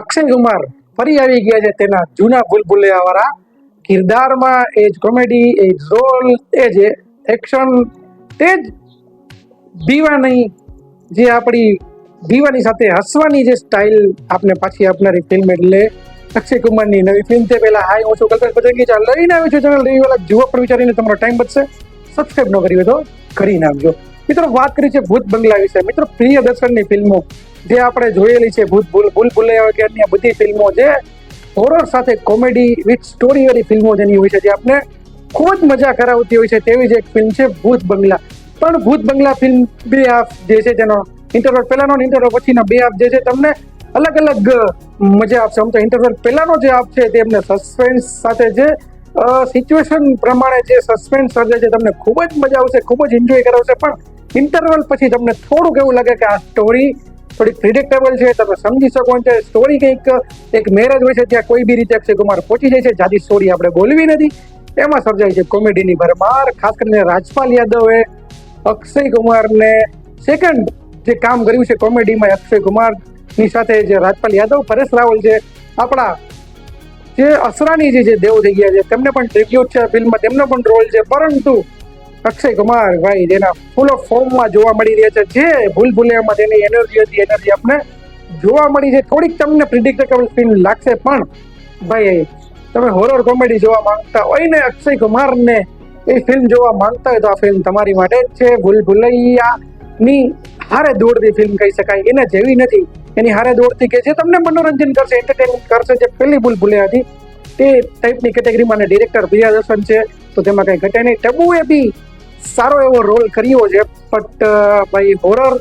અક્ષય કુમાર ફરી આવી ગયા છે તેના જૂના ભૂલભુલૈયા વાળા કિરદારમાં, એ જ કોમેડી, એ જ રોલ, એ જ એક્શન, તે જ દીવાની, જે આપણી દીવાની સાથે હસવાની જે સ્ટાઇલ આપને પાછી આપનારી ફિલ્મ એટલે અક્ષય કુમારની નવી ફિલ્મ. તે પહેલા હાય, હું છું કલ્પેશ પતંગી, લઈને આવી છું ચેનલ રિવ્યુ વાળા. જુઓ પણ વિચારીને તમારો ટાઈમ બચશે. સબસ્ક્રાઇબ ન કરી હોય તો કરી નાખજો. મિત્રો, વાત કરી છે ભૂત બંગલા વિશે. મિત્રો, પ્રિયદર્શનની ફિલ્મો જે આપણે જોયેલી છે, ભૂલભુલૈયા કે અન્ય બધી ફિલ્મો જે હોરર સાથે કોમેડી વિથ સ્ટોરી વાળી ફિલ્મો જેની હોય છે, જે આપણે ખૂબ જ મજા કરાવતી હોય છે, તેવી જ એક ફિલ્મ છે ભૂત બંગલા. પણ ભૂત બંગલા ફિલ્મ બે હાફ જે છે, તેનો ઇન્ટરવલ પહેલાનો ઇન્ટરવલ પછીનો બે હાફ જે છે, તમને અલગ અલગ મજા આપશે. આમ તો ઇન્ટરવલ પહેલાનો જે હાફ છે તે એમને સસ્પેન્સ સાથે જે સિચ્યુએશન પ્રમાણે જે સસ્પેન્સ સર્જે છે, તમને ખૂબ જ મજા આવશે, ખૂબ જ એન્જોય કરાવશે. પણ ઇન્ટરવલ પછી તમને થોડુંક એવું લાગે કે આ સ્ટોરી થોડીક પ્રિડિક્ટેબલ છે. તમે સમજી શકો છો સ્ટોરી કંઈક એક મેરેજ હોય છે, ત્યાં કોઈ બી રીતે અક્ષય કુમાર પહોંચી જાય છે, જાદી સ્ટોરી આપણે બોલવી નથી, એમાં સર્જાય છે કોમેડીની ભરમાર. ખાસ કરીને રાજપાલ યાદવે અક્ષય કુમારને સેકન્ડ જે કામ કર્યું છે કોમેડીમાં, અક્ષય કુમારની સાથે જે રાજપાલ યાદવ, પરેશ રાવલ છે, આપણા જે અસરાની જે દેવ થઈ ગયા છે, તેમને પણ ટ્રિબ્યુટ છે ફિલ્મમાં, તેમનો પણ રોલ છે. પરંતુ અક્ષય કુમાર ભાઈ જેના ફૂલ ઓફ ફોર્મમાં જોવા મળી રહ્યા છે, જે ભૂલભુલૈયામાં તેની એનર્જી હતી, એનર્જી આપણે જોવા મળી છે. થોડીક તમને પ્રિડિક્ટેબલ ફિલ્મ લાગશે, પણ ભાઈ તમે હોરર કોમેડી જોવા માંગતા હોય ને અક્ષય કુમારને એ ફિલ્મ જોવા માંગતા હોય તો આ ફિલ્મ તમારી માટે જ છે. ભૂલભુલૈયાની હારે દોડતી ફિલ્મ કહી શકાય, એને જેવી નથી. એની હારે દોડતી કે જે તમને મનોરંજન કરશે, એન્ટરટેન કરશે, જે પહેલી ભૂલભુલૈયા હતી તે ટાઈપની કેટેગરીમાં. અને ડિરેક્ટર પ્રિયદર્શન છે તો તેમાં કંઈ ઘટે નહીં. ટબુએ બી સારો એવો રોલ કર્યો છે, બટ ભાઈ હોરર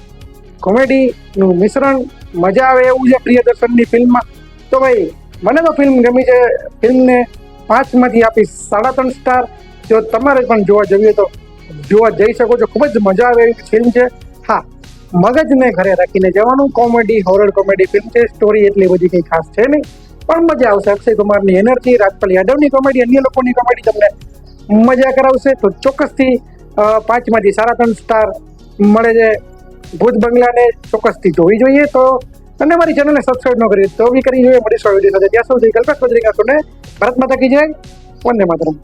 કોમેડીનું મિશ્રણ મજા આવે એવું છે પ્રિયદર્શનની ફિલ્મમાં. તો ભાઈ મને તો ફિલ્મ ગમી છે. ફિલ્મને 5 આપીશ 3.5 સ્ટાર. જો તમારે પણ જોવા જવી હોય તો જોવા જઈ શકો છો. ખૂબ જ મજા આવે એવી ફિલ્મ છે. હા, મગજને ઘરે રાખીને જવાનું. કોમેડી, હોરર કોમેડી ફિલ્મ છે. સ્ટોરી એટલી બધી કંઈ ખાસ છે નહીં, પણ મજા આવશે. અક્ષય કુમારની એનર્જી, રાજપાલ યાદવની કોમેડી, અન્ય લોકોની કોમેડી તમને મજા કરાવશે. તો ચોક્કસથી 5 3 સ્ટાર મળે છે ભૂત બંગલાને. ચોક્કસથી જોવી જોઈએ. તો અને મારી ચેનલને સબસ્ક્રાઇબ ન કરી તો બી કરી જોઈએ. મળીશું વિડીયો સાથે. ત્યાં સુધી કલ્પેશ પત્રિકા, ભારત માતા કી જય, વંદે માતરમ.